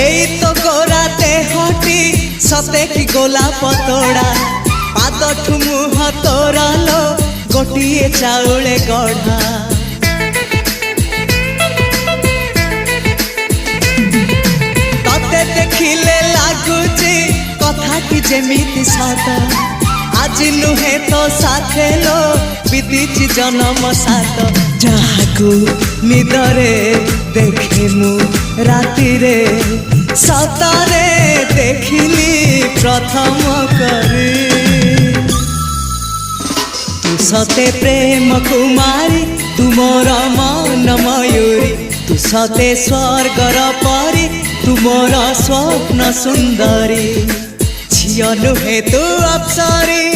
एई तो गोरा देहटी सते कि गोलाप तोड़ा पाद मुह तोरा लो गोटिए चाउले गढ़ा तते देखिले लागुची कथाटी जेमिति सत आज नुहे तो साथे लो बीतीची जन्म सात जहाकू निदरे देखे मु राति रे सतरे देखिली प्रथम करी तू सते प्रेम कुमारी तू मोर मन मयूरी तू सते स्वर्गर परी तू मोर स्वप्न सुंदरी झियो नुहे तू अप्सरी।